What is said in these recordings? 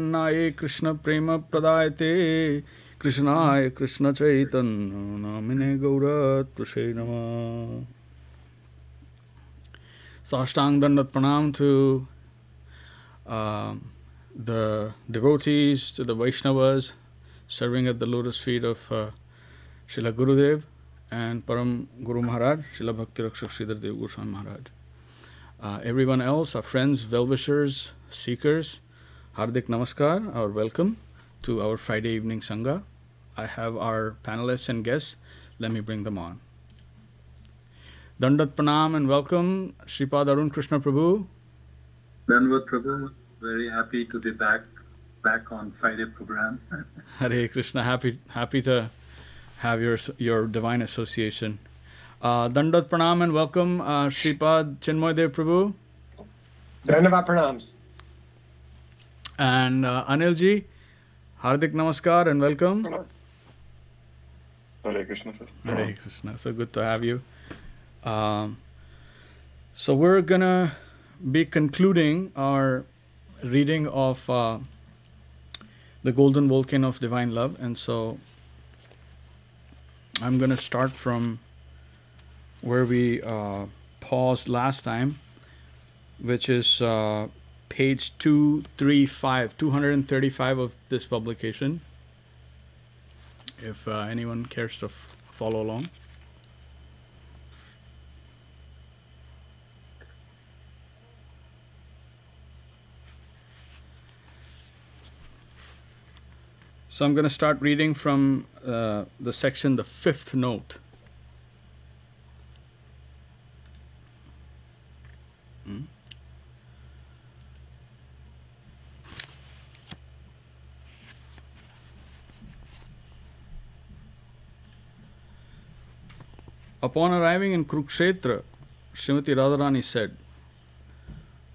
Nityanandaye Krishna Prema Pradayate Krishnaya Krishna Chaitanya Namine Gaura Tushe Nama. Sashtang Dandat Pranam to the devotees, to the Vaishnavas serving at the lotus feet of Srila Gurudev and Param Guru Maharaj, Srila Bhakti Rakṣhak Śrīdhar Dev-Goswamī Maharaj. Everyone else, our friends, well-wishers, seekers, Hardik Namaskar, our welcome to our Friday evening Sangha. I have our panelists and guests. Let me bring them on. Dandat Pranam and welcome, Shripad Arun Krishna Prabhu. Danvat Prabhu, very happy to be back on Friday program. Hare Krishna, happy to have your divine association. Dandat Pranam and welcome, Shripad Chinmoy Dev Prabhu. Dandavat Pranams. And Anilji, Hardik Namaskar and welcome. Hare Krishna, sir. Hare Krishna, so good to have you. So we're gonna be concluding our reading of the Golden Volcano of Divine Love, and so I'm gonna start from where we paused last time, which is page 235 of this publication, if anyone cares to follow along. So I'm going to start reading from the section, the fifth note. Upon arriving in Kurukshetra, Srimati Radharani said,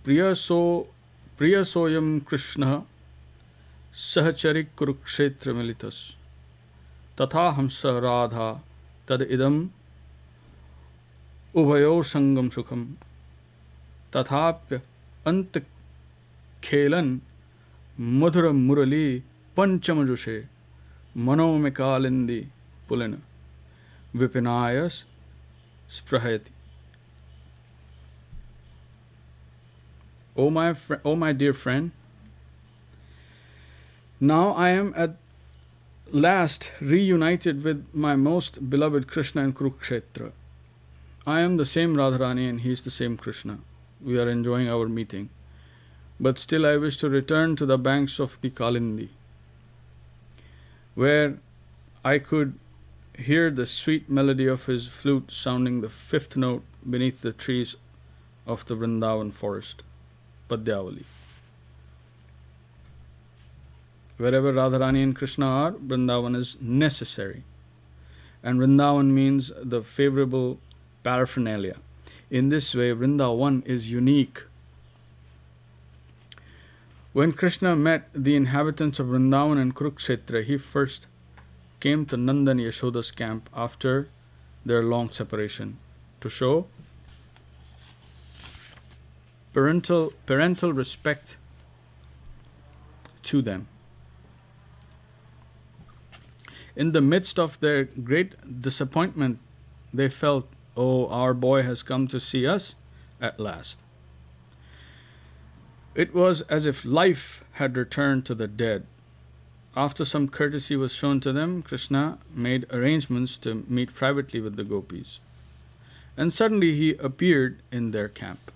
Priya soyam Krishna Sahacharik Kurukshetra Militas Tatha Hamsa Radha Tad Idam Ubhayo Sangam Sukham Tathapya Ant Khelan Madhura Murali Panchamajushe Mano Mekalindi Pulina Vipinayas Sprahayati. O my dear friend, now I am at last reunited with my most beloved Krishna in Kurukshetra. I am the same Radharani and he is the same Krishna. We are enjoying our meeting. But still I wish to return to the banks of the Kalindi, where I could hear the sweet melody of his flute sounding the fifth note beneath the trees of the Vrindavan forest, Padyavali. Wherever Radharani and Krishna are, Vrindavan is necessary. And Vrindavan means the favorable paraphernalia. In this way, Vrindavan is unique. When Krishna met the inhabitants of Vrindavan and Kurukshetra, he first came to Nanda and Yashoda's camp after their long separation to show parental respect to them. In the midst of their great disappointment, they felt, oh, our boy has come to see us at last. It was as if life had returned to the dead. After some courtesy was shown to them, Krishna made arrangements to meet privately with the gopis. And suddenly he appeared in their camp.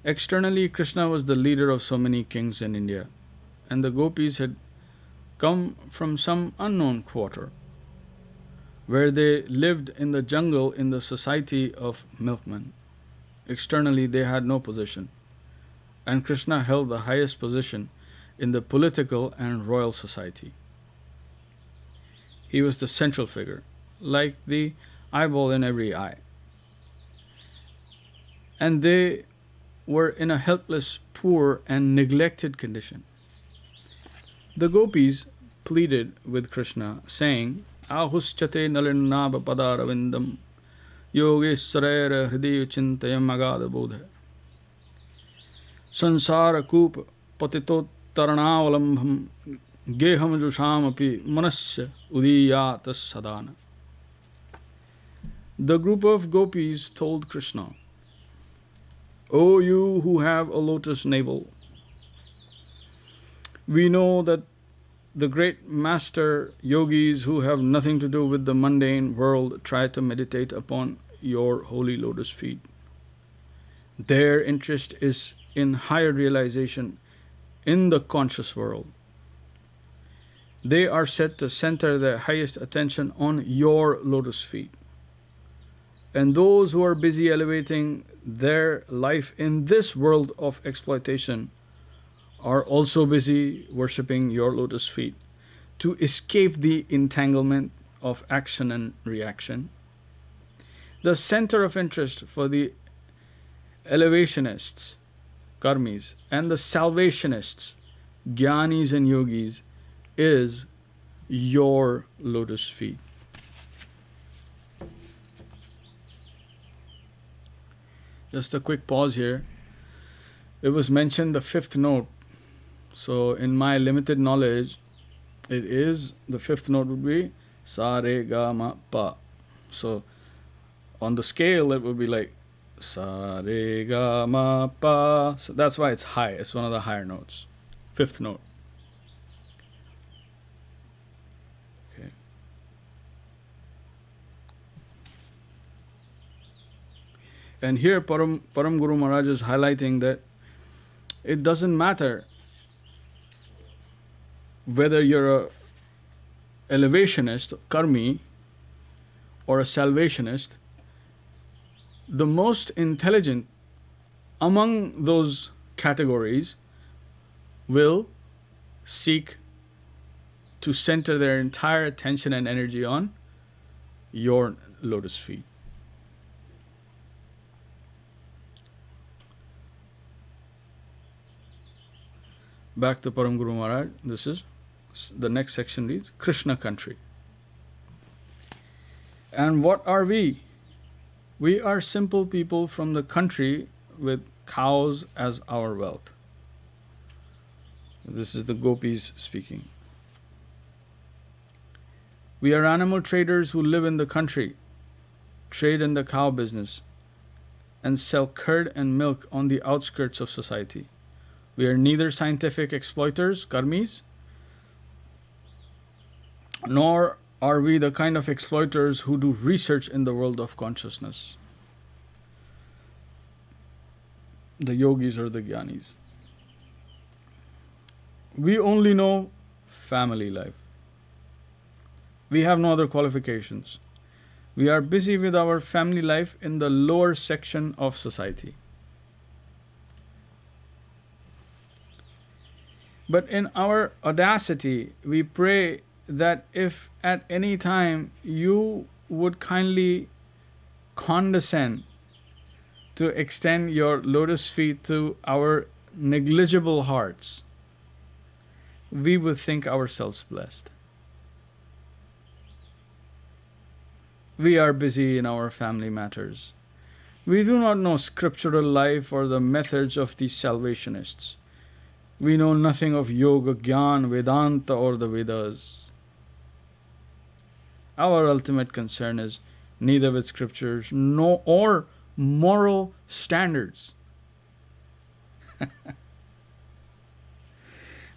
Externally, Krishna was the leader of so many kings in India, and the gopis had come from some unknown quarter, where they lived in the jungle in the society of milkmen. Externally, they had no position, and Krishna held the highest position in the political and royal society. He was the central figure, like the eyeball in every eye. And they were in a helpless, poor, and neglected condition. The gopis pleaded with Krishna, saying, Ahuschate nalinaba padaravindam yogeshwarera hridayo chintayam agada bodha sansara kupa patito taranāvalambham geham jusham api manasya udiyatas sadana. The group of gopis told Krishna, O you who have a lotus navel, we know that the great master yogis who have nothing to do with the mundane world try to meditate upon your holy lotus feet. Their interest is in higher realization in the conscious world. They are said to center their highest attention on your lotus feet. And those who are busy elevating their life in this world of exploitation are also busy worshipping your lotus feet to escape the entanglement of action and reaction. The center of interest for the elevationists, karmis, and the salvationists, jnanis and yogis, is your lotus feet. Just a quick pause here. It was mentioned the fifth note. So in my limited knowledge, it is, the fifth note would be sa re ga ma pa. So on the scale it would be like sa re ga ma pa. So that's why it's high. It's one of the higher notes. Fifth note. Okay. And here Param Guru Maharaj is highlighting that it doesn't matter whether you're a elevationist, karmi, or a salvationist. The most intelligent among those categories will seek to center their entire attention and energy on your lotus feet. Back to Param Guru Maharaj. This is the next section reads Krishna country. And what are we? We are simple people from the country with cows as our wealth. This is the gopis speaking. We are animal traders who live in the country, trade in the cow business, and sell curd and milk on the outskirts of society. We are neither scientific exploiters, karmis, nor are we the kind of exploiters who do research in the world of consciousness, the yogis or the jnanis. We only know family life. We have no other qualifications. We are busy with our family life in the lower section of society. But in our audacity, we pray that if at any time you would kindly condescend to extend your lotus feet to our negligible hearts, we would think ourselves blessed. We are busy in our family matters. We do not know scriptural life or the methods of the salvationists. We know nothing of yoga, jnana, Vedanta or the Vedas. Our ultimate concern is neither with scriptures nor or moral standards.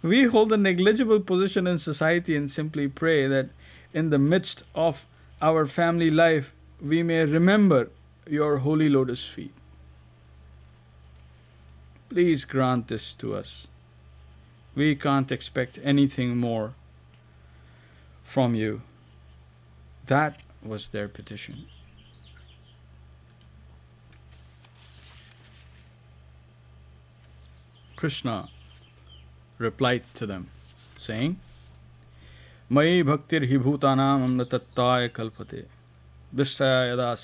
We hold a negligible position in society and simply pray that in the midst of our family life we may remember your holy lotus feet. Please grant this to us. We can't expect anything more from you. That was their petition. Krishna replied to them, saying, Mai bhaktir hi bhutanam amratattaya kalpate dishtaya yada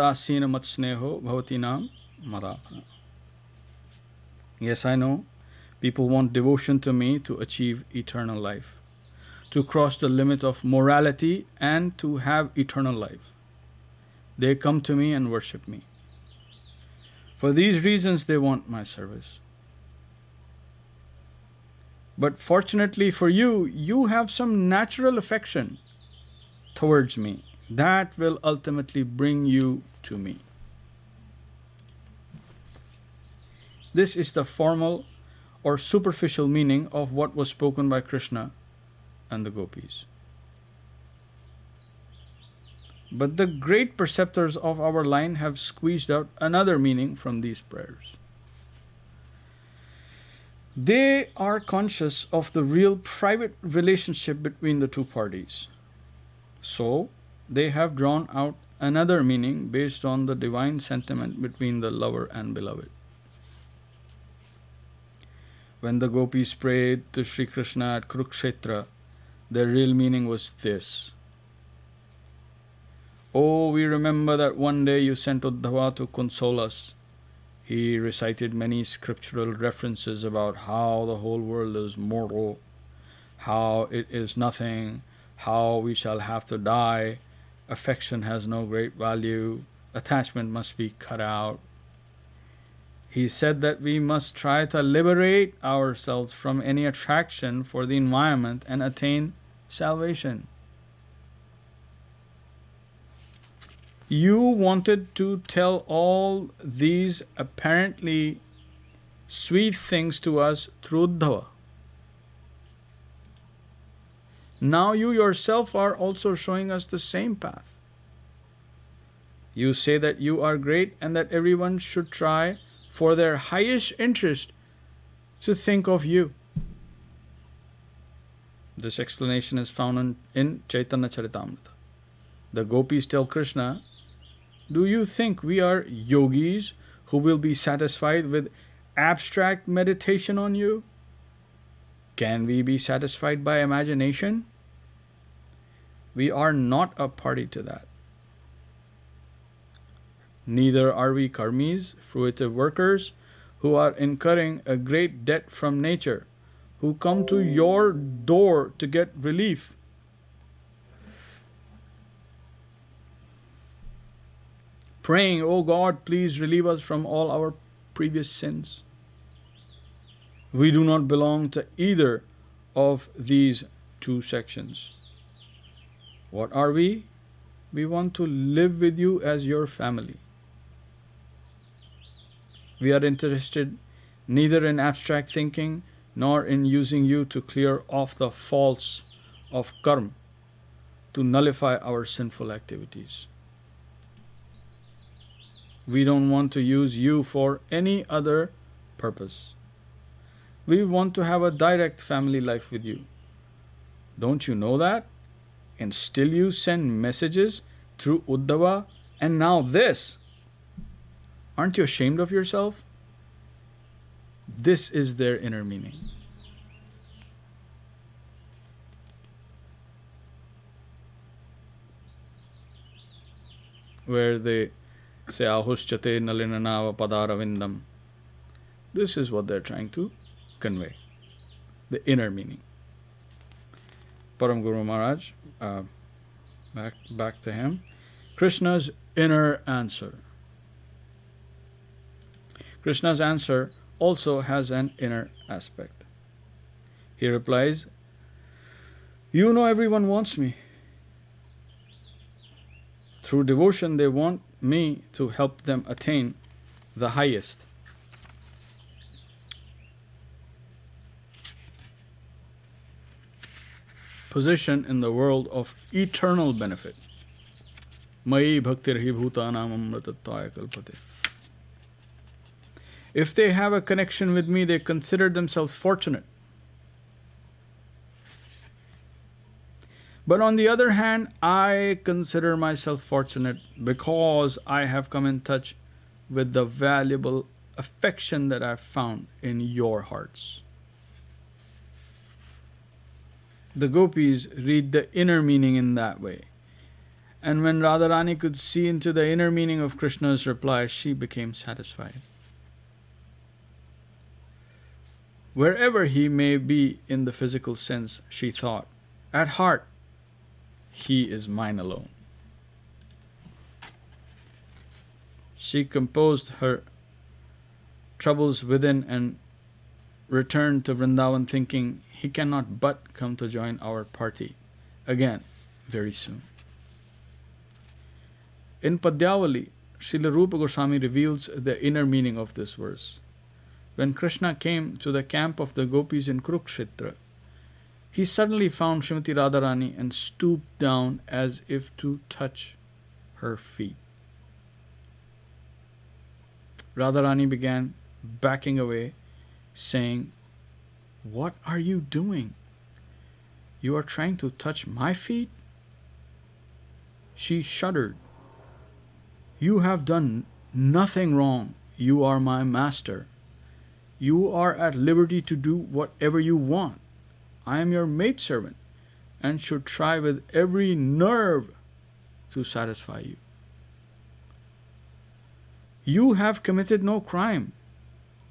asina matsneho bhavatinam madapana. Yes, I know. People want devotion to me to achieve eternal life, to cross the limit of morality and to have eternal life. They come to me and worship me. For these reasons they want my service. But fortunately for you, you have some natural affection towards me that will ultimately bring you to me. This is the formal or superficial meaning of what was spoken by Krishna and the gopis. But the great perceptors of our line have squeezed out another meaning from these prayers. They are conscious of the real private relationship between the two parties. So, they have drawn out another meaning based on the divine sentiment between the lover and beloved. When the gopis prayed to Sri Krishna at Kurukshetra, their real meaning was this. Oh, we remember that one day you sent Uddhava to console us. He recited many scriptural references about how the whole world is mortal, how it is nothing, how we shall have to die, affection has no great value, attachment must be cut out. He said that we must try to liberate ourselves from any attraction for the environment and attain salvation. You wanted to tell all these apparently sweet things to us through Uddhava. Now you yourself are also showing us the same path. You say that you are great and that everyone should try for their highest interest to think of you. This explanation is found in Chaitanya Charitamrita. The gopis tell Krishna, do you think we are yogis who will be satisfied with abstract meditation on you? Can we be satisfied by imagination? We are not a party to that. Neither are we karmis, fruitive workers, who are incurring a great debt from nature, who come to your door to get relief. Praying, oh God, please relieve us from all our previous sins. We do not belong to either of these two sections. What are we? We want to live with you as your family. We are interested neither in abstract thinking nor in using you to clear off the faults of karma, to nullify our sinful activities. We don't want to use you for any other purpose. We want to have a direct family life with you. Don't you know that? And still you send messages through Uddhava and now this. Aren't you ashamed of yourself? This is their inner meaning. Where they say, Ahushchate nalinanava padaravindam. This is what they're trying to convey. The inner meaning. Param Guru Maharaj, back to him. Krishna's inner answer. Krishna's answer also has an inner aspect. He replies, you know everyone wants me. Through devotion they want me to help them attain the highest. Position in the world of eternal benefit. Mai bhaktirhi bhutanam amritattaya kalpate. If they have a connection with me, they consider themselves fortunate. But on the other hand, I consider myself fortunate because I have come in touch with the valuable affection that I've found in your hearts. The gopis read the inner meaning in that way. And when Radharani could see into the inner meaning of Krishna's reply, she became satisfied. Wherever he may be in the physical sense, she thought, at heart, he is mine alone. She composed her troubles within and returned to Vrindavan thinking he cannot but come to join our party again very soon. In Padyavali, Srila Rupa Goswami reveals the inner meaning of this verse. When Krishna came to the camp of the gopis in Kurukshetra, he suddenly found Srimati Radharani and stooped down as if to touch her feet. Radharani began backing away, saying, "What are you doing? You are trying to touch my feet?" She shuddered. "You have done nothing wrong. You are my master. You are at liberty to do whatever you want. I am your maidservant and should try with every nerve to satisfy you. You have committed no crime.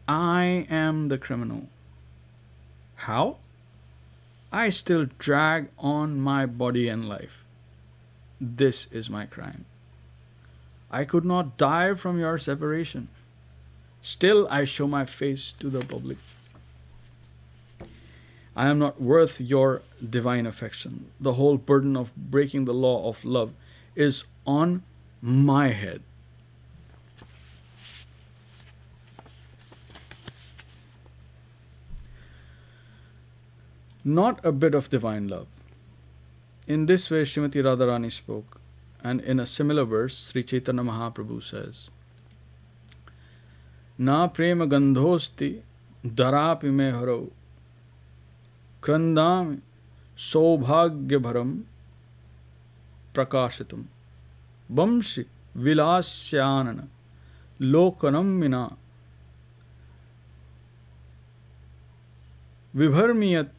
I am the criminal. How? I still drag on my body and life. This is my crime. I could not die from your separation. Still I show my face to the public. I am not worth your divine affection. The whole burden of breaking the law of love is on my head." Not a bit of divine love. In this way Srimati Radharani spoke, and in a similar verse Sri Chaitanya Mahaprabhu says, "Na prema gandhosti darapi me haro krandam saubhagya bharam prakashitam vamshi vilasyanana lokanam mina vibharmiyat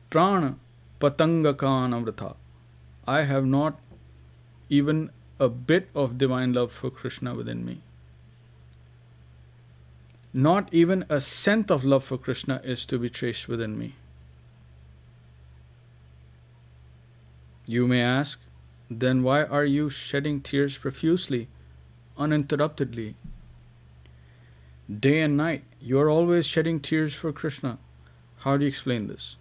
prana patangakanavratha." I have not even a bit of divine love for Krishna within me. Not even a scent of love for Krishna is to be traced within me. You may ask, then why are you shedding tears profusely, uninterruptedly? Day and night, you are always shedding tears for Krishna. How do you explain this?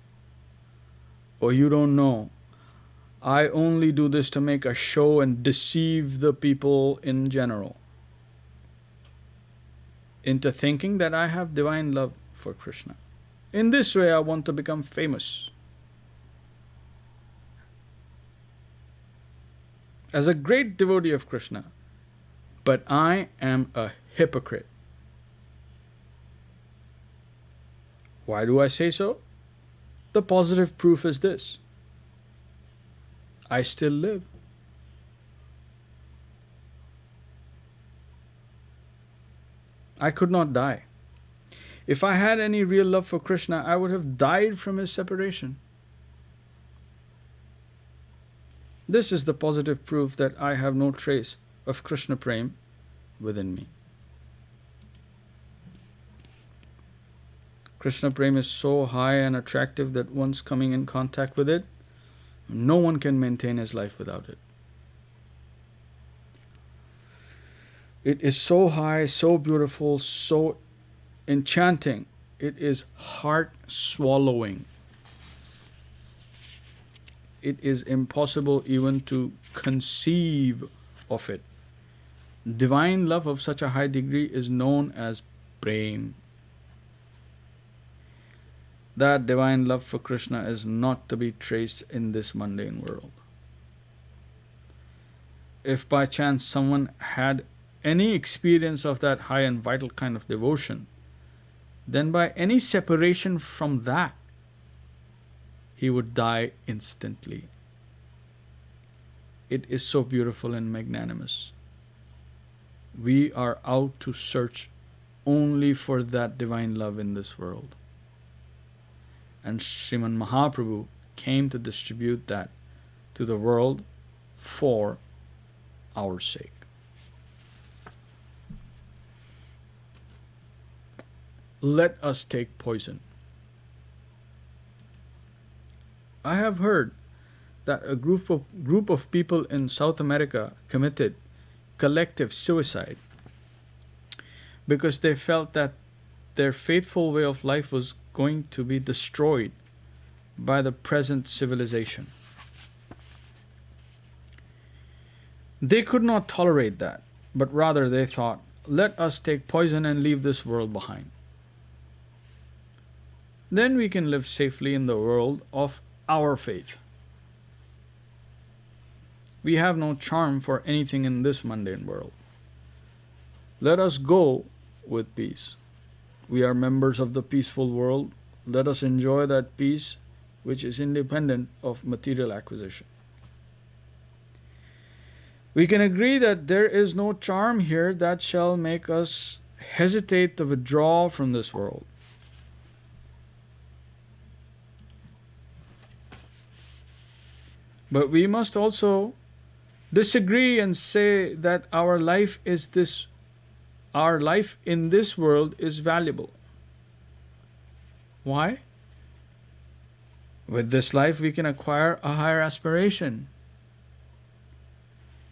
Oh, you don't know. I only do this to make a show and deceive the people in general into thinking that I have divine love for Krishna. In this way, I want to become famous as a great devotee of Krishna, but I am a hypocrite. Why do I say so? The positive proof is this: I still live. I could not die. If I had any real love for Krishna, I would have died from his separation. This is the positive proof that I have no trace of Krishna Prem within me. Krishna Prem is so high and attractive that once coming in contact with it, no one can maintain his life without it. It is so high, so beautiful, so enchanting. It is heart-swallowing. It is impossible even to conceive of it. Divine love of such a high degree is known as prem. That divine love for Krishna is not to be traced in this mundane world. If by chance someone had any experience of that high and vital kind of devotion, then by any separation from that, he would die instantly. It is so beautiful and magnanimous. We are out to search only for that divine love in this world. And Sriman Mahaprabhu came to distribute that to the world for our sake. Let us take poison. I have heard that a group of people in South America committed collective suicide because they felt that their faithful way of life was going to be destroyed by the present civilization. They could not tolerate that, but rather they thought, let us take poison and leave this world behind. Then we can live safely in the world of our faith. We have no charm for anything in this mundane world. Let us go with peace. We are members of the peaceful world. Let us enjoy that peace which is independent of material acquisition. We can agree that there is no charm here that shall make us hesitate to withdraw from this world. But we must also disagree and say that our life in this world is valuable. Why? With this life we can acquire a higher aspiration.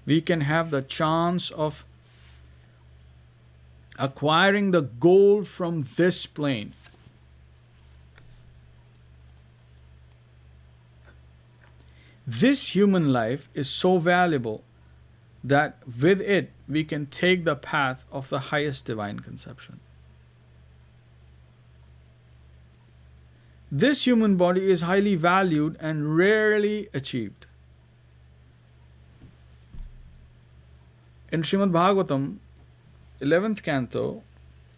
We can have the chance of acquiring the goal from this plane. This human life is so valuable that with it we can take the path of the highest divine conception. This human body is highly valued and rarely achieved. In Srimad Bhagavatam, 11th canto,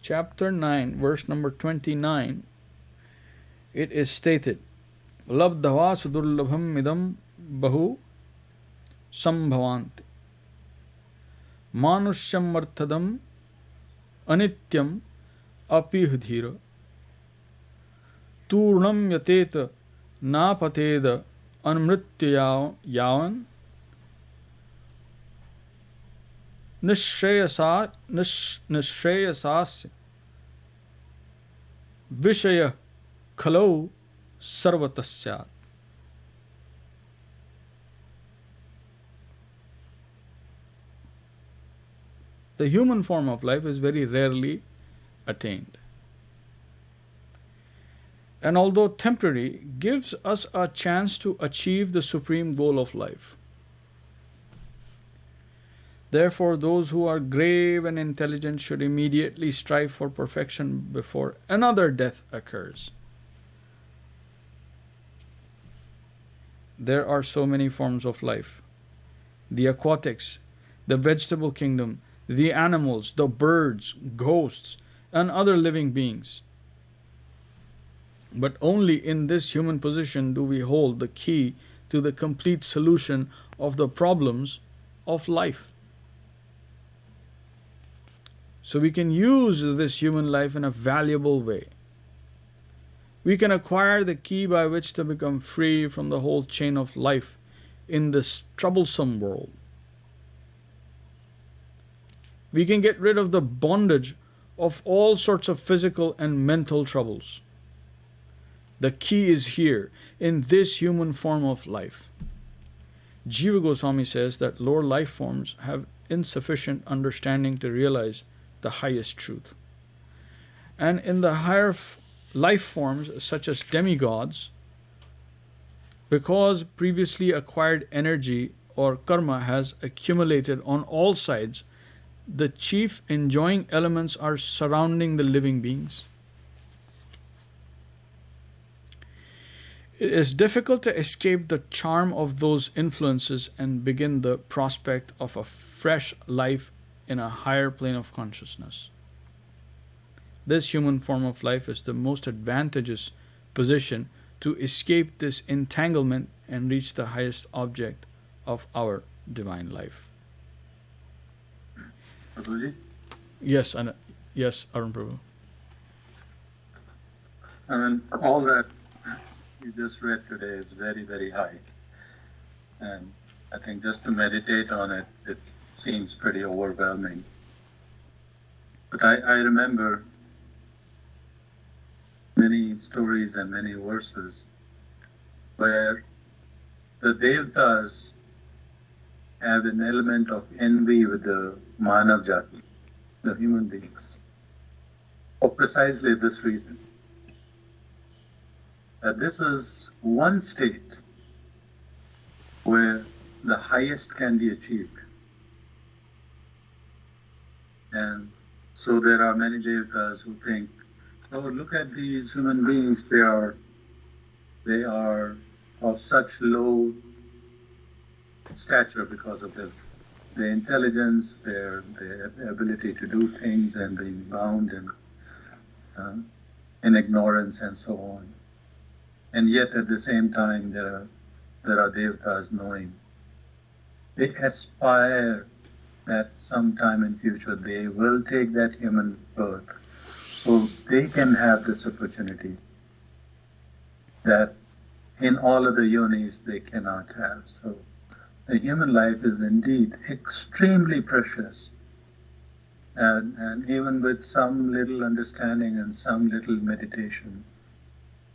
chapter 9, verse number 29, it is stated, Labdhava sudurlabham idam bahu sambhavanti manusyam arthadam anityam apihudhira turnam yateta napateda anmritya yavan nishreyasasya vishaya khalau sarvatasyat. The human form of life is very rarely attained. And although temporary, gives us a chance to achieve the supreme goal of life. Therefore, those who are grave and intelligent should immediately strive for perfection before another death occurs. There are so many forms of life. The aquatics, the vegetable kingdom, the animals, the birds, ghosts, and other living beings. But only in this human position do we hold the key to the complete solution of the problems of life. So we can use this human life in a valuable way. We can acquire the key by which to become free from the whole chain of life in this troublesome world. We can get rid of the bondage of all sorts of physical and mental troubles. The key is here, in this human form of life. Jiva-Goswami says that lower life forms have insufficient understanding to realize the highest truth. And in the higher life forms, such as demigods, because previously acquired energy or karma has accumulated on all sides, the chief enjoying elements are surrounding the living beings. It is difficult to escape the charm of those influences and begin the prospect of a fresh life in a higher plane of consciousness. This human form of life is the most advantageous position to escape this entanglement and reach the highest object of our divine life. Prabhuji? Yes, Arun Prabhu. I mean, all that you just read today is very, very high. And I think just to meditate on it, it seems pretty overwhelming. But I remember many stories and many verses where the Devtas have an element of envy with the Manav Jati, the human beings. for precisely this reason. That this is one state where the highest can be achieved. And so there are many devtas who think, oh, look at these human beings, they are of such low stature because of their intelligence, their ability to do things and being bound in ignorance and so on. And yet at the same time there are devtas knowing. They aspire that sometime in future they will take that human birth so they can have this opportunity that in all other yonis they cannot have. So the human life is indeed extremely precious. And even with some little understanding and some little meditation,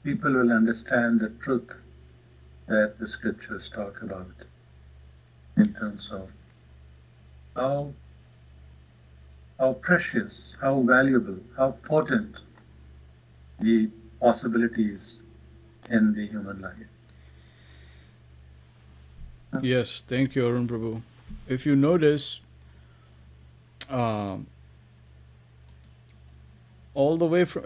people will understand the truth that the scriptures talk about in terms of how precious, how valuable, how potent the possibilities in the human life. Yes, thank you, Arun Prabhu. If you notice, all the way from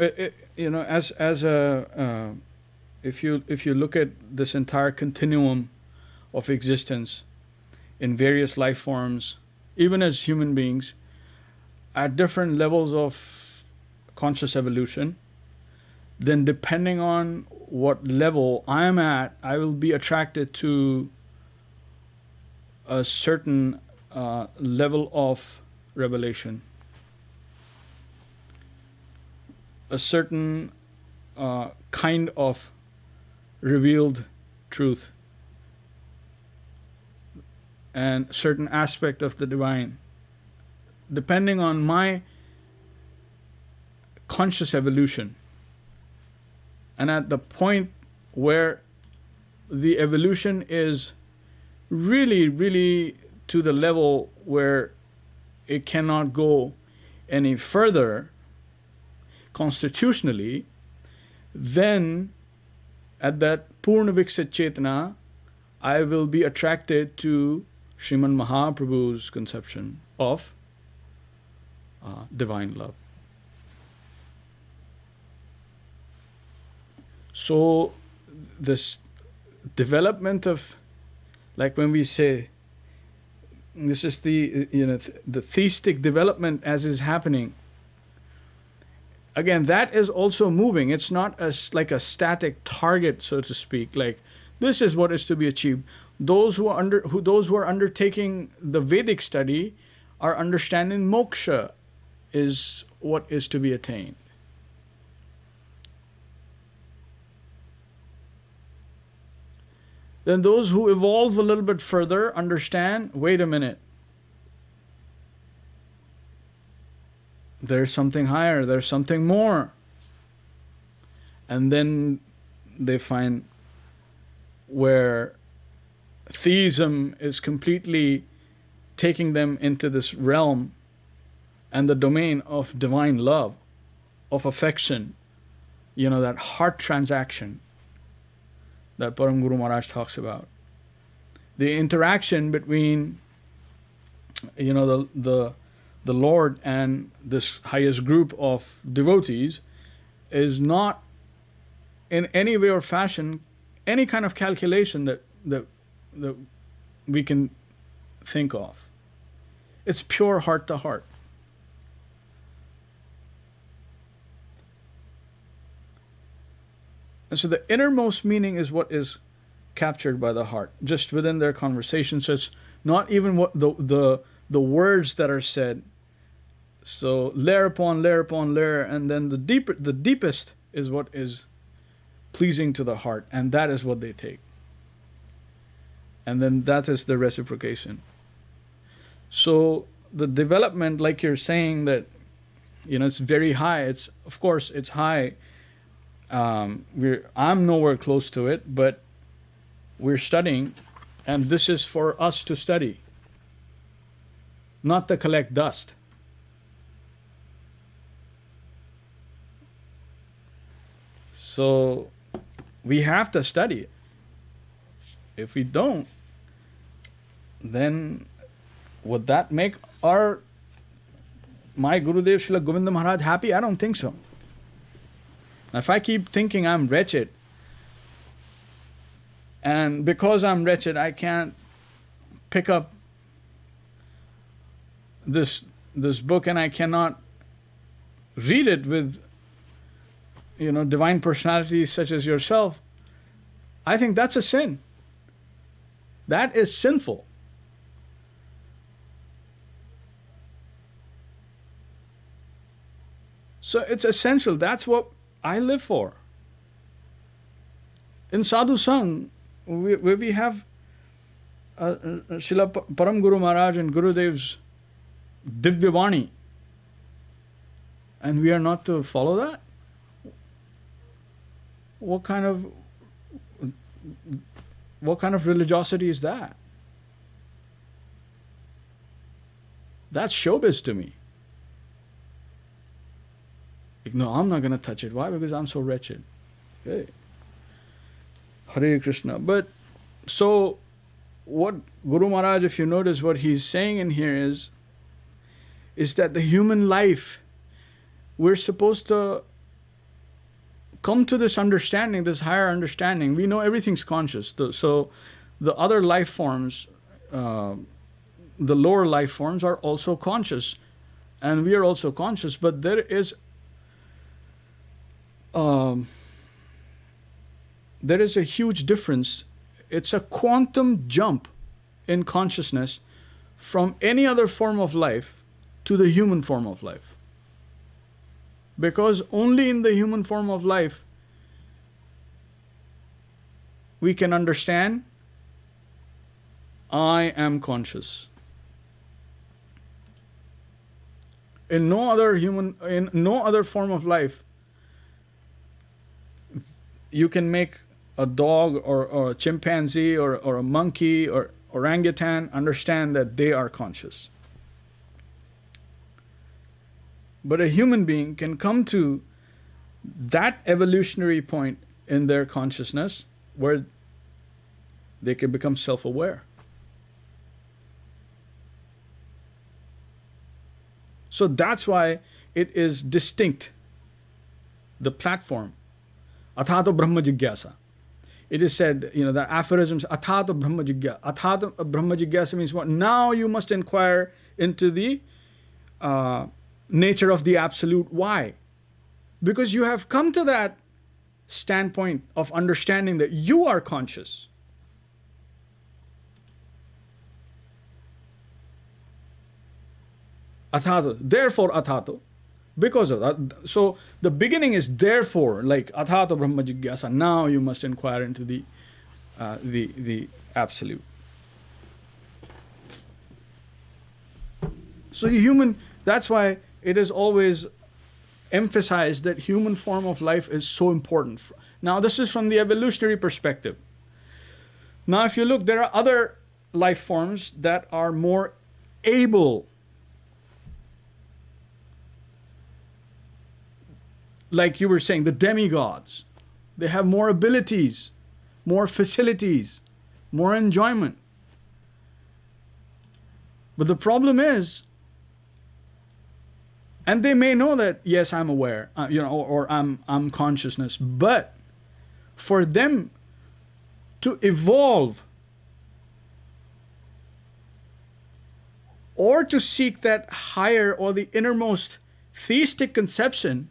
if you look at this entire continuum of existence in various life forms, even as human beings, at different levels of conscious evolution, then depending on what level I am at, I will be attracted to a certain level of revelation, a certain kind of revealed truth, and certain aspect of the divine, depending on my conscious evolution. And at the point where the evolution is really, really to the level where it cannot go any further constitutionally, then at that Purna Viksit Chetana, I will be attracted to Sriman Mahaprabhu's conception of divine love. So this development of, like when we say, this is the theistic development as is happening. Again, that is also moving. It's not like a static target, so to speak. Like this is what is to be achieved. Those who are undertaking the Vedic study are understanding moksha is what is to be attained. Then those who evolve a little bit further understand, wait a minute, there's something higher, there's something more. And then they find where theism is completely taking them into this realm and the domain of divine love, of affection, that heart transaction that Param Guru Maharaj talks about. The interaction between, the Lord and this highest group of devotees is not in any way or fashion any kind of calculation that we can think of. It's pure heart to heart. And so the innermost meaning is what is captured by the heart, just within their conversation. So it's not even what the words that are said. So layer upon layer upon layer, and then the deepest is what is pleasing to the heart, and that is what they take. And then that is the reciprocation. So the development, like you're saying, that it's very high. It's, of course, it's high. I'm nowhere close to it, but we're studying, and this is for us to study, not to collect dust. So we have to study it. If we don't, then would that make my Gurudev Srila Govinda Maharaj happy? I don't think so. Now, if I keep thinking I'm wretched, and because I'm wretched, I can't pick up this book and I cannot read it with, divine personalities such as yourself, I think that's a sin. That is sinful. So it's essential. That's what I live for. In Sadhu Sang, where we have Srila Param Guru Maharaj and Gurudev's Divyavani, and we are not to follow that? What kind of religiosity is that? That's showbiz to me. Like, no, I'm not going to touch it. Why? Because I'm so wretched. Hey. Hare Krishna. But so what Guru Maharaj, if you notice what he's saying in here is that the human life, we're supposed to come to this understanding, this higher understanding. We know everything's conscious. So the other life forms, the lower life forms are also conscious. And we are also conscious. But there is a huge difference. It's a quantum jump in consciousness from any other form of life to the human form of life. Because only in the human form of life we can understand I am conscious. In no other form of life you can make a dog or a chimpanzee or a monkey or orangutan understand that they are conscious. But a human being can come to that evolutionary point in their consciousness where they can become self-aware. So that's why it is distinct, the platform. Athato Brahma Jigyasa. It is said, the aphorisms, Athato Brahma Jigyasa. Athato Brahma Jigyasa means what? Now you must inquire into the nature of the absolute. Why? Because you have come to that standpoint of understanding that you are conscious. Athato. Therefore, Athato. Because of that. So the beginning is therefore, like Athato Brahma Jigyasa. Now you must inquire into the absolute. So that's why it is always emphasized that human form of life is so important. Now this is from the evolutionary perspective. Now if you look, there are other life forms that are more able, like you were saying, the demigods. They have more abilities, more facilities, more enjoyment. But the problem is, and they may know that, yes, I'm aware, or I'm consciousness, but for them to evolve or to seek that higher or the innermost theistic conception,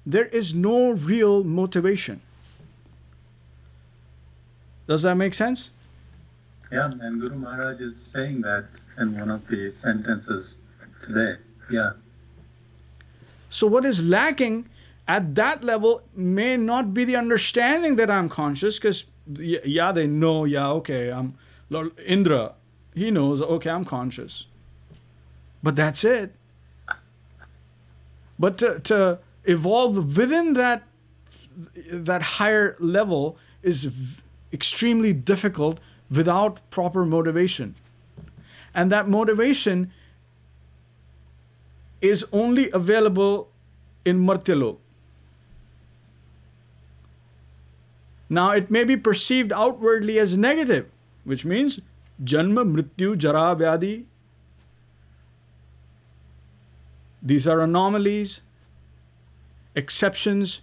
there is no real motivation. Does that make sense? Yeah, and Guru Maharaj is saying that in one of the sentences today. Yeah. So what is lacking at that level may not be the understanding that I'm conscious, because they know, okay, I'm Lord Indra, he knows, okay, I'm conscious. But that's it. But to evolve within that higher level is extremely difficult without proper motivation. And that motivation is only available in Martyalok. Now it may be perceived outwardly as negative, which means Janma, Mrityu, Jara, Vyadi. These are anomalies, exceptions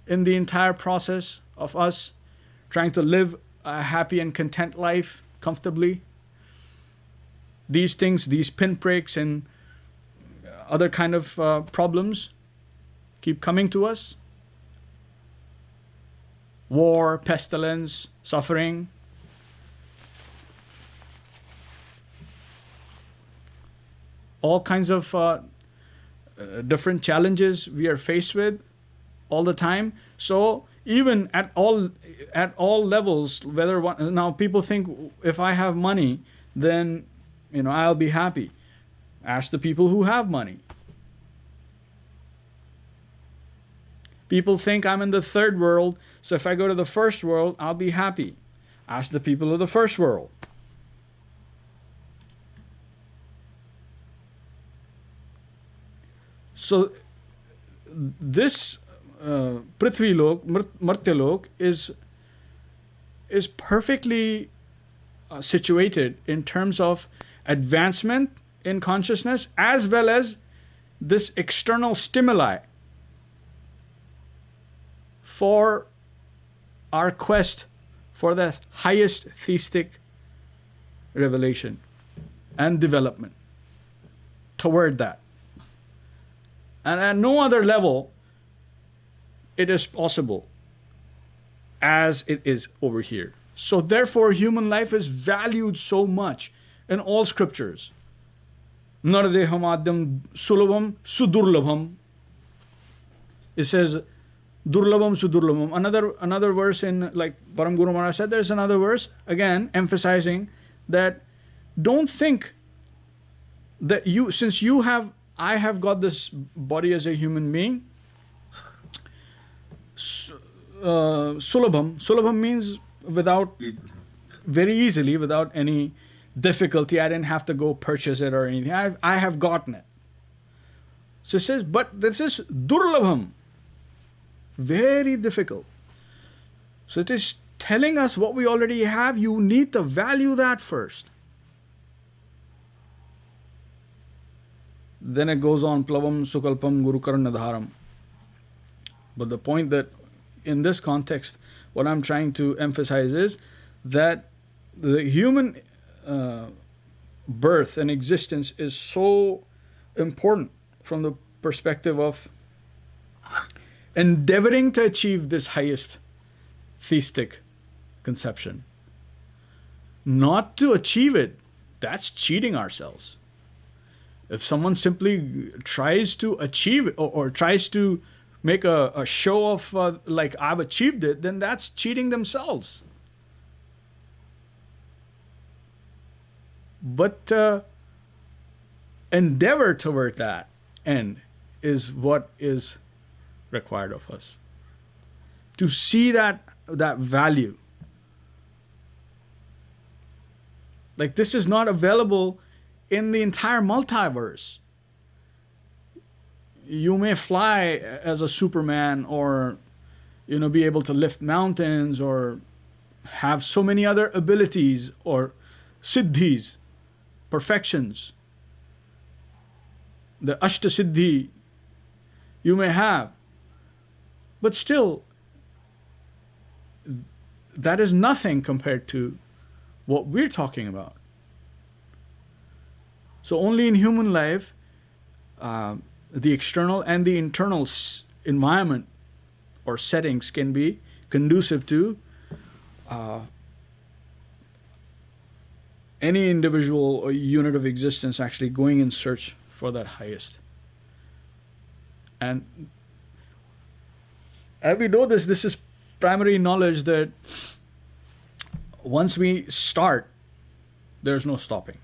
in the entire process of us trying to live a happy and content life comfortably. These things, these pinpricks and other kind of problems keep coming to us. War, pestilence, suffering. All kinds of different challenges we are faced with all the time. So even at all levels, now people think if I have money, then I'll be happy. Ask the people who have money. People think I'm in the third world, so if I go to the first world, I'll be happy. Ask the people of the first world. So this Prithvi Lok, Martya Lok is perfectly situated in terms of advancement in consciousness as well as this external stimuli for our quest for the highest theistic revelation and development toward that. And at no other level it is possible as it is over here. So therefore human life is valued so much in all scriptures. Naradehamadhyam sulabham sudurlabham. It says durlabham sudurlabham. Another verse in, like Param Guru Maharaj said, there's another verse again emphasizing that don't think that I have got this body as a human being. Sulabham means very easily, without any difficulty. I didn't have to go purchase it or anything. I have gotten it. So it says, but this is durlabham, very difficult. So it is telling us what we already have. You need to value that first. Then it goes on, plavam sukalpam guru karnadharam. But the point that in this context, what I'm trying to emphasize is that the human birth and existence is so important from the perspective of endeavoring to achieve this highest theistic conception. Not to achieve it, that's cheating ourselves. If someone simply tries to achieve it or tries to make a show of like I've achieved it, then that's cheating themselves. But endeavor toward that end is what is required of us. To see that value. Like this is not available in the entire multiverse. You may fly as a Superman or be able to lift mountains or have so many other abilities or siddhis, perfections. The Ashta Siddhi you may have. But still, that is nothing compared to what we're talking about. So only in human life, the external and the internal environment or settings can be conducive to any individual or unit of existence actually going in search for that highest. And we know this is primary knowledge that once we start, there's no stopping.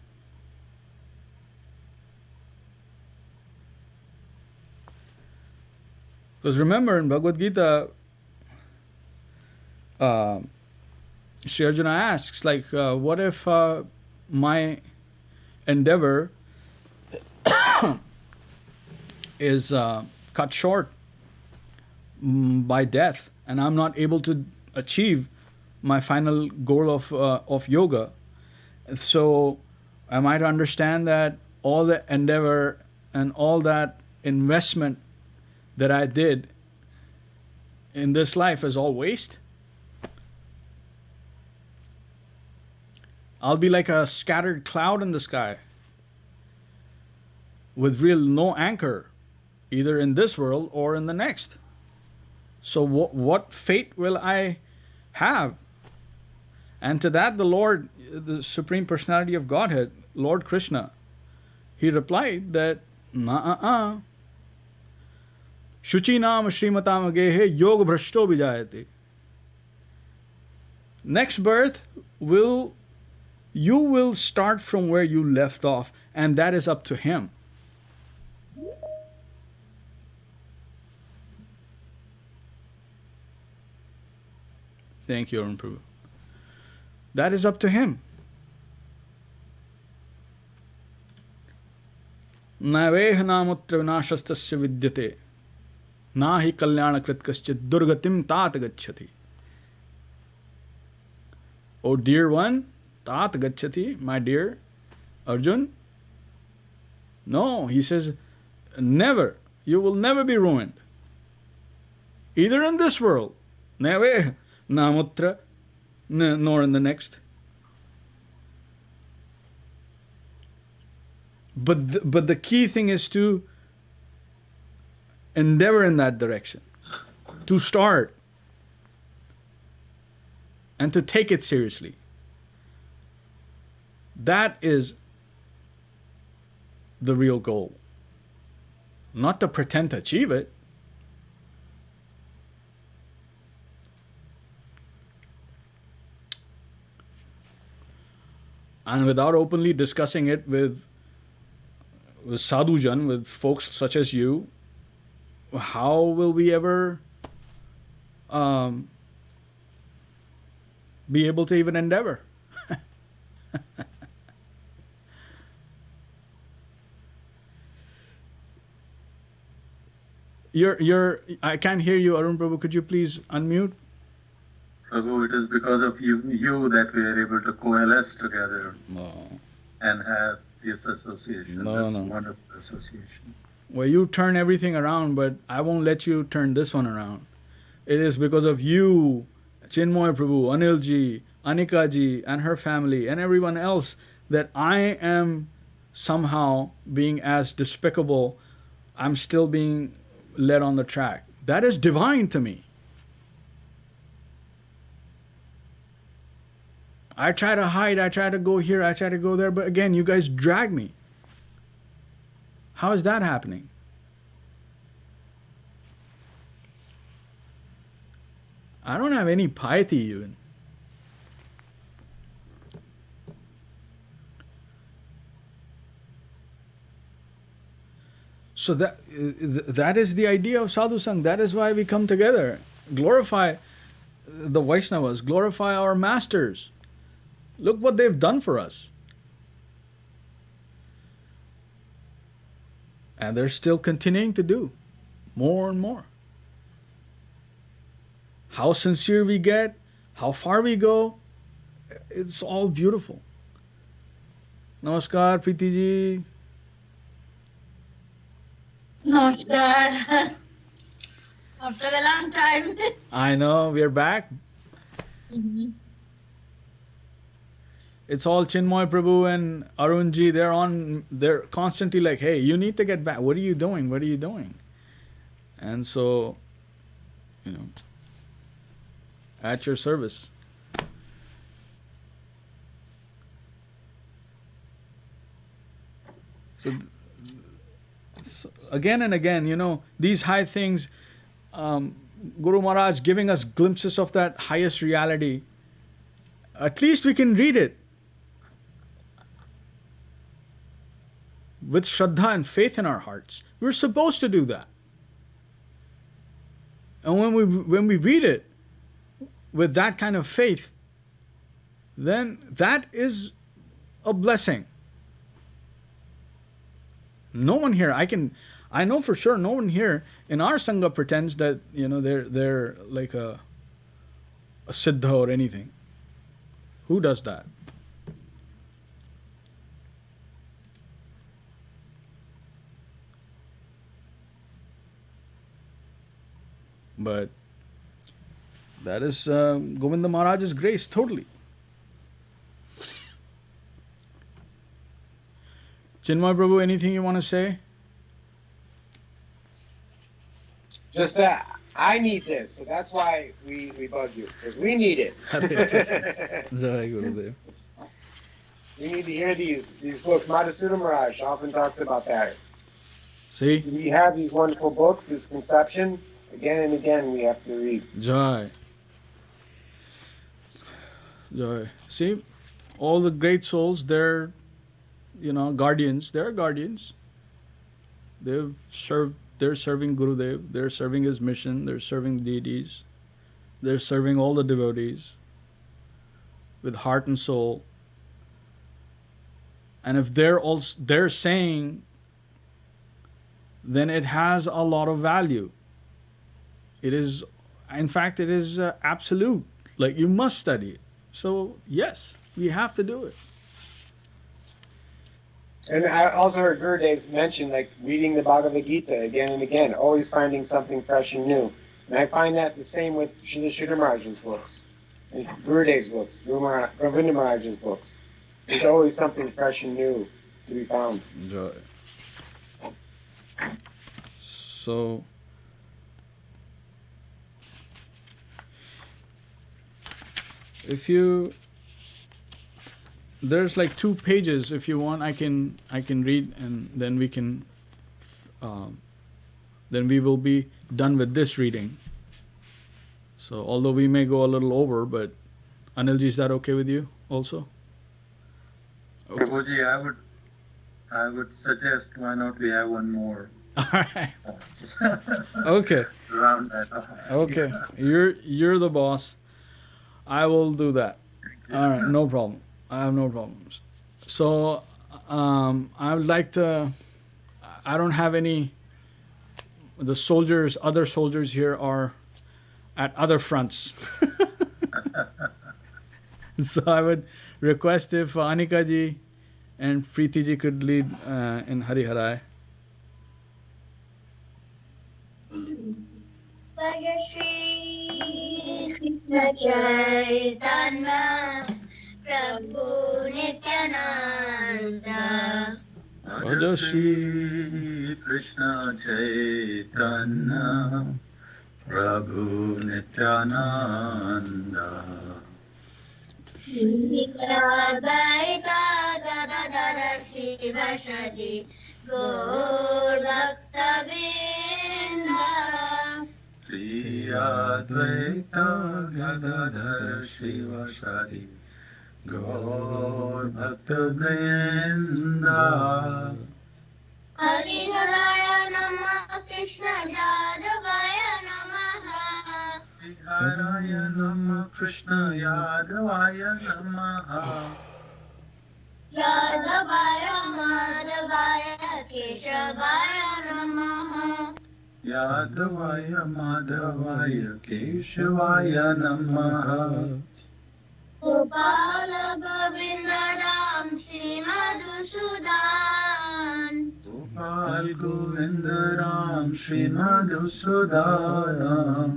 Because remember in Bhagavad Gita, Sri Arjuna asks, like, what if my endeavor is cut short by death and I'm not able to achieve my final goal of yoga. So, am I to understand that all the endeavor and all that investment that I did in this life is all waste? I'll be like a scattered cloud in the sky with real no anchor, either in this world or in the next. So what fate will I have? And to that the Lord, the Supreme Personality of Godhead, Lord Krishna, he replied that, na Shuchi naam Srimatam Agehe Yoga Bhrashto Vijayate. Next birth you will start from where you left off, and that is up to him. Thank you, Arun Prabhu. That is up to him. Naveha namutra vinashastasya vidyate nahi kalyana krit kaschit durgatim tat gacchati. Oh dear one, tat gacchati, my dear Arjun. No, he says, never. You will never be ruined. Either in this world, never, namutra, nor in the next. But the key thing is to endeavor in that direction, to start, and to take it seriously. That is the real goal. Not to pretend to achieve it. And without openly discussing it with sadhujan, with folks such as you, how will we ever be able to even endeavor? I can't hear you, Arun Prabhu. Could you please unmute? Prabhu, it is because of you that we are able to coalesce together and have this association, wonderful association. Well, you turn everything around, but I won't let you turn this one around. It is because of you, Chinmoy Prabhu, Anilji, Anikaji, and her family, and everyone else, that I am somehow being as despicable. I'm still being led on the track. That is divine to me. I try to hide, I try to go here, I try to go there, but again, you guys drag me. How is that happening? I don't have any piety even. So that is the idea of sadhu sang. That is why we come together. Glorify the Vaishnavas, glorify our masters. Look what they've done for us. And they're still continuing to do more and more. How sincere we get, how far we go, it's all beautiful. Namaskar, Preeti ji. Namaskar. After a long time. I know, we're back. Mm-hmm. It's all Chinmoy Prabhu and Arunji. They're constantly like, hey, you need to get back. What are you doing? What are you doing? And so, at your service. So again and again, these high things, Guru Maharaj giving us glimpses of that highest reality. At least we can read it with Shraddha and faith in our hearts. We're supposed to do that. And when we read it with that kind of faith, then that is a blessing. No one here, I know for sure no one here in our Sangha pretends that, they're like a a siddha or anything. Who does that? But that is Govinda Maharaj's grace, totally. Chinmay Prabhu, anything you want to say? Just that I need this, so that's why we bug you, because we need it. Jai Gurudev. We need to hear these books. Madhusudana Maharaj often talks about that. See? We have these wonderful books, this conception, again and again we have to read. Jai. Jai. See, all the great souls, they're, guardians. They're guardians. They're serving Gurudev. They're serving his mission. They're serving deities. They're serving all the devotees with heart and soul. And if they're saying, then it has a lot of value. It is, in fact, it is absolute. Like, you must study it. So, yes, we have to do it. And I also heard Gurudev mention, like, reading the Bhagavad Gita again and again, always finding something fresh and new. And I find that the same with Śrīla Maharaj's books, and Gurudev's books, Govinda Maharaj's books. There's always something fresh and new to be found. Enjoy. So, there's like 2 pages. If you want, I can read, and then we can, then we will be done with this reading. So, although we may go a little over, but Anilji, is that okay with you also? Okay. Prabhuji, I would suggest why not we have one more. All right. Okay. Round that off. Okay. Yeah. You're the boss. I will do that. All right, no problem. I have no problems. So, I would like to. I don't have any. The other soldiers here are at other fronts. So I would request if Anika ji and Preeti ji could lead in Hari Harai. Chaitanya Prabhu Nityananda Bhaja Shri Krishna Chaitanya Prabhu Nityananda Advaita Gadadhara Shiva Shadi Gaur Bhakta Vrinda Shri Advaita Gadadhara Shiva Shadi Gaur Bhakta Vrinda Hari Haraya Namah Krishna Jadavaya Namaha Haraya Namah Krishna Yadavaya Namaha Jadavaya Madhavaya Keshavaya Namaha Yadavaya Madhavaya Keshavaya Namaha Gopala Govinda Ram Sri Madhusudan Gopal Govinda Ram Shri Madhusudanam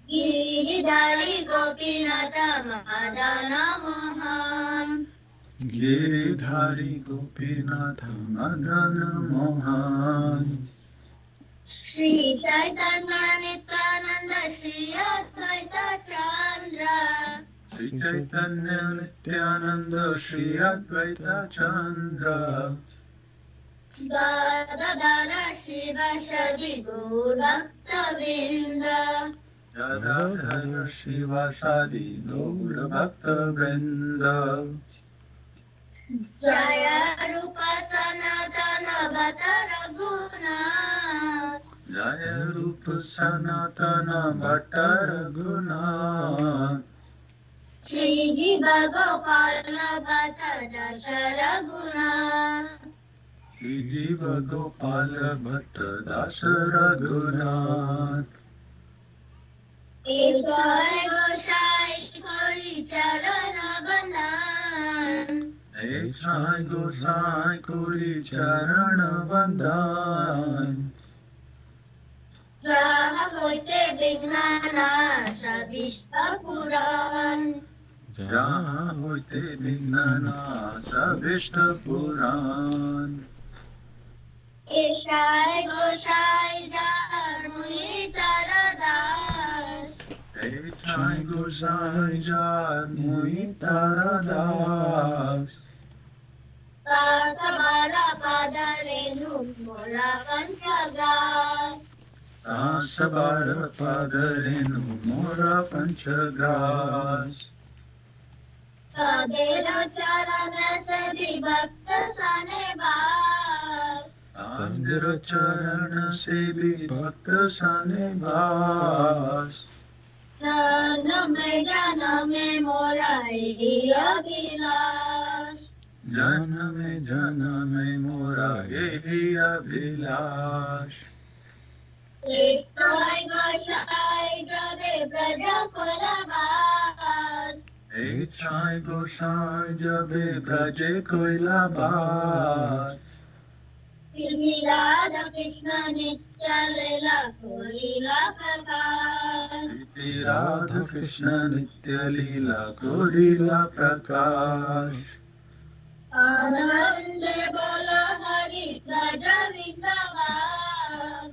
Giridhari Gopinatha Madana Moham Giridhari Gopinatha Madana Mohan Shri Chaitanya Nityananda Shri Advaita Chandra Shri Chaitanya Nityananda Shri Advaita Chandra Gadadhara Shiva Shadi Gaur Bhakta Vrinda Gadadhara Shiva Shadi Gaur Bhakta Vrinda Jaya Rupa Sanatana Bhata Raghunath Jaya Rupa Sanatana Bhatta Raghunath Shri Jiva Gopala Bhata Dasha Raghunath Shri Jiva Gopala Bhatta Dasa Raghunath Ishwara Jai Gosai Kuri Charana Vandan. যাহা হইতে বিঘ্ননাশ বিস্তর পুরাণ Jaha hoite vignana sabishta puran. ঈশায় গোসাই যার মুনি তার Das Jai Gosai Jar Mui Taradas. সবার পাদরেণু মোরা পঞ্চগ্রাস Sabara padarenu mora panchagras. তাদের চরণ সে বিভক্ত সনে বাস Andhra charana se bhakta sane vas. জনমে মোরা অভিলাষ Janame mora ehi abhilash. কৃষ্ণই গোসাই যাবে Braj কোলাবাস Jai Gosai jabe braje koila bas. Shri Radha Krishna নিত্য লীলা করিলা প্রকাশ Radha Krishna nitya leela korila prakash. আনন্দে বল Hari Braj Vrindavan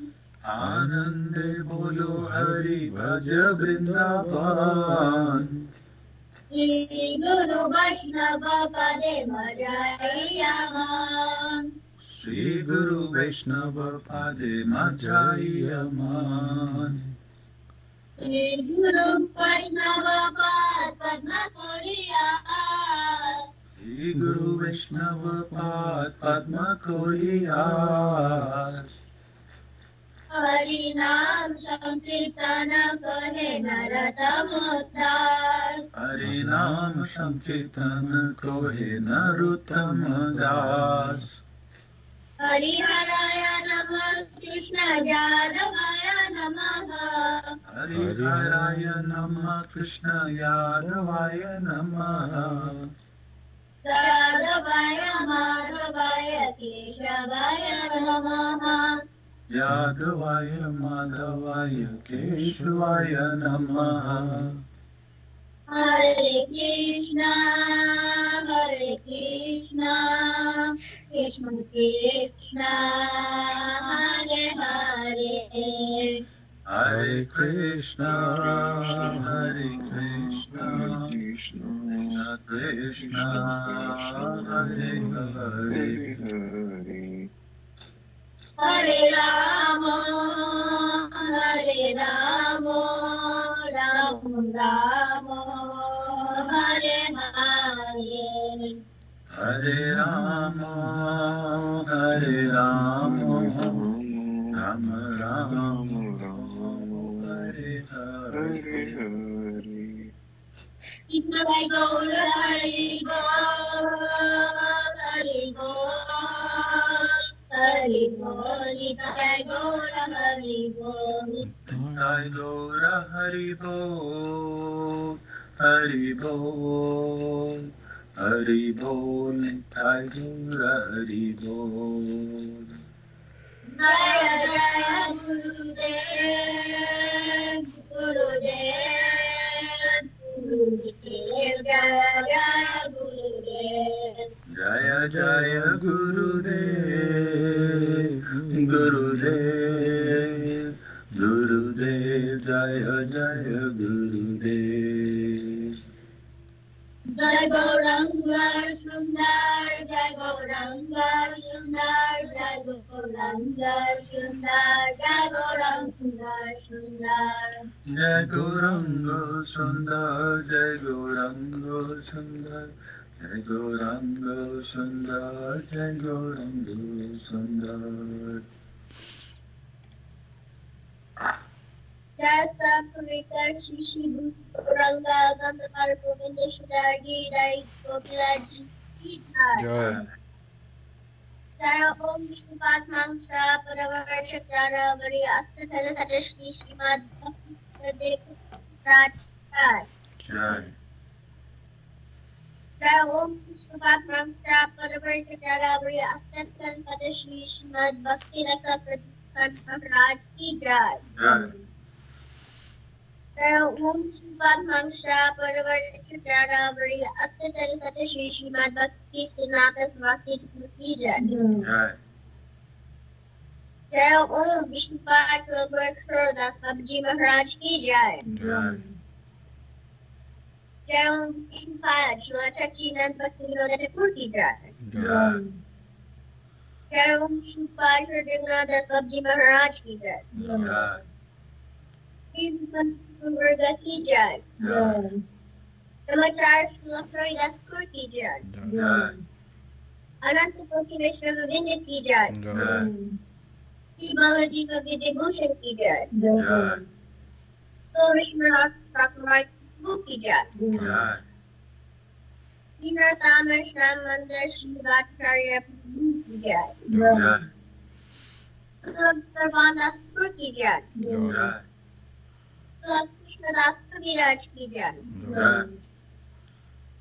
Anande bolo Hari Bhaja Vrindavan. Shri Guru বৈষ্ণব পদে মজাইয়া মন Sri Guru Vaishnava Pade Majaya Man. Shri Guru বৈষ্ণব পদ পদ্ম করিয়াস Sri Guru Vaishnava Pad Padma Koliyas. Hari নাম সংকীর্তন কহে নরতম Das Hari Nam Sankirtan Kohe Narottama Das. Hari হরায় নমঃ কৃষ্ণ যাদবায় নমঃ Hari Haraya Namah Krishna Yadavaya Namah. যাদবায় মাধবায় কেশবায় নমঃ Yadavaya Madhavaya Keshvaya Namah. Hare Krishna Krishna Krishna Hare Hare Hare Krishna, Hare Krishna, Krishna Krishna, Hare Hare. Hare Ram Ram Ram Hare Hare Hare Rama, Hare Rama, Rama Rama, Hare Hare. Nitai Gaur Hari Bol, Hari Bol, Hari Bol, Nitai Gaur Hari Bol. Nitai Gaura Hari Bol, Hari Bol, Hari Bol, Nitai Gaura Hari Bol. Jaya Jaya Gurudev, Gurudev, Gurudev, Jaya Jaya Gurudev. Jaya Jaya Gurudev, Gurudev, Gurudev, Jaya Jaya Gurudev. Jai Gauranga Sundar, Jai Gauranga Sundar, Jai Gauranga Sundar, Jai Gauranga Sundar. Jai Gauranga Sundar, Jai Gauranga Sundar, Jai Gauranga Sundar, Jai Gauranga Sundar. Jasta Purika Shishi Gauranga Gandhar Govinda Shudarji Jai Gokilaji Jai. Jai Om Shri Padmangsha Paravarshakrara Vari Astathala Satashri Srimad Bhakti Dev Jai. Jai. Jai Om Vishnupat Mamsta Paravarshakara Astantal Satashri Srimad Bhakti Rakṣhak Maharāj ki Jai. Jai Om Vishnupat Mamsta Paravarshakara Astantal Satashri Srimad Bhakti Srinathas Vasti ki Jai. Jai Om Vishnupat Paravarshakara Babji Maharaj ki Jai. Jai Om Vishnupat Śrīla Chakrinand Bhakti Vinod Thakur ki Jai. Jai Om Vishnupat Śrīdhar Das Babji Maharaj ki Jai. Virga ki Jai. Namaskar Śrīla Das Thakur ki Jai. Ananta Koshi Vaishnava Vrinda ki Jai. Shri Balaji ka Vidyabhushan ki Jai. So Vishnu Rakṣhak ki Jai. Vinatama Shram Mandar Srivacharya Prabhu ki Jai. Sarvan Das Thakur ki Jai. Krishna Das Kaviraj ki Jai.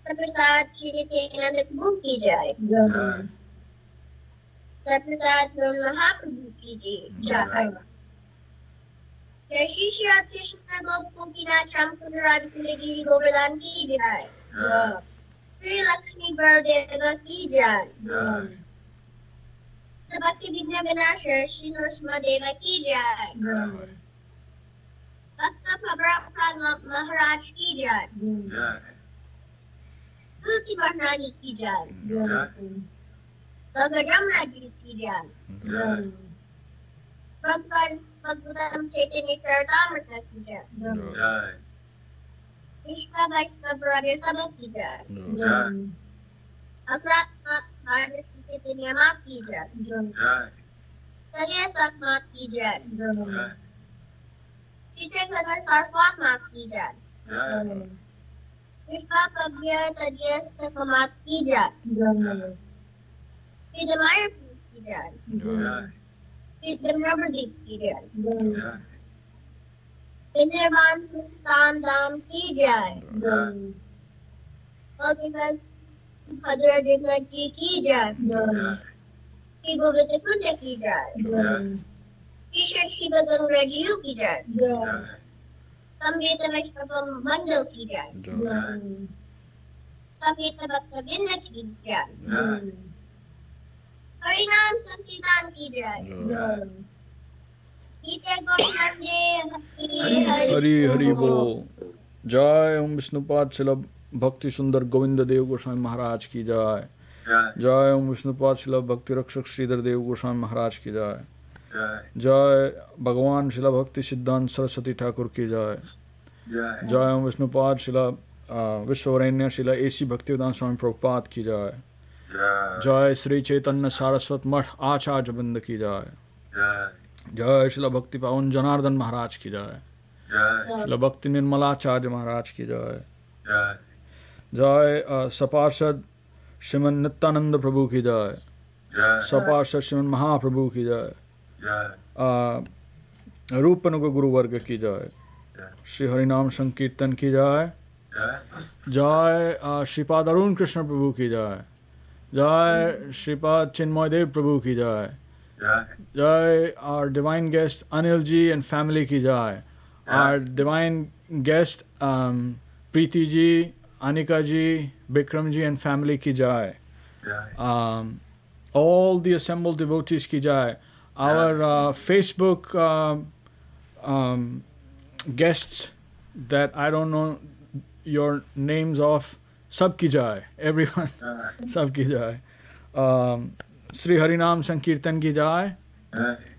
Prasad Shri Nityananda Prabhu ki Jai. Prasad Mahaprabhu ki Jai. Jai Shri Shri Krishna Gopinath Ramkundaraj Kundagiri Govardhan ki Jai. Shri Lakshmi Bardeva ki Jai. The Bhakti Vigna Vinasha Shri Nrsimha Deva ki Jai. Bhakta Prabhupada Maharaj ki Jai. Tulsi Maharani ki Jai. Bhagavad Jamna ji ki Jai. Prabhupada Bhagavatam Chaitanya Charitamrita ki Jai. Krishna Vaishnava Brother Sabha ki Jai. Akrat Maharaj Shri Chaitanya Ma ki Jai. Sarya Satma ki Jai. Teacher Sadar Saraswat Ma ki Jai. Krishna Pabhya Tadya Stakamat ki Jai. Vidamaya ki Jai. Vidamrabadeep ki Jai. Vinirvan Pustan Dham ki Jai. Bhagavad Bhadra Jagannath ji ki Jai. Shri Govinda Kunda ki Jai. Shri Shri Bhagavad Ji ki Jai. Samveta Vaishnava Mandal ki Jai. Samveta Bhakta Vinda ki Jai. Harinam Sankirtan ki Jai. Gita Goswamī Hari Hari Bol. Jai Om Vishnupad Srila Bhakti Sundar Govinda Dev-Goswamī Maharaj ki Jai. Jai Om Vishnupad Srila Bhakti Rakṣhak Śrīdhar Dev-Goswamī Maharaj ki Jai. Jai Bhagavan Srila Bhakti Siddhanta Saraswati Thakur ki Jai. Jai Om Vishnupad Srila Vishwavaranya Srila A.C. Bhaktivedanta Swami Prabhupada ki Jai. Jai Sri Chaitanya Saraswat Math Acharya Vrinda ki Jai. Jai Srila Bhakti Pavan Janardhan Maharaj ki Jai. Srila Bhakti Nirmalacharya Maharaj ki Jai. Jai Saparsad Shriman Nityananda Prabhu ki Jai. Saparsad Shriman Mahaprabhu ki Jai. Rupanuga Guru Varga ki Jai. Shri Harinam Sankirtan ki Jai. Jai Shripad Arun Krishna Prabhu ki Jai. Jai Shripad Chinmoy Dev Prabhu ki Jai. Jai our divine guest Anil ji and family ki Jai. Our divine guest Preeti ji, Anika ji, Bikram ji and family ki Jai. All the assembled devotees ki Jai. Our Facebook guests that I don't know your names of, sab ki Jai. Everyone, sab ki Jai. Sri Harinam Sankirtan ki Jai.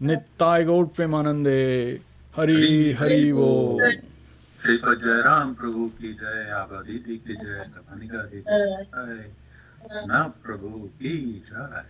Nittai Gaur Premanande. Hari Hari Bol. Shri Ram Prabhu ki Jai. Abaditi ki Jai. Kapanika ki Jai. Na Prabhu ki Jai.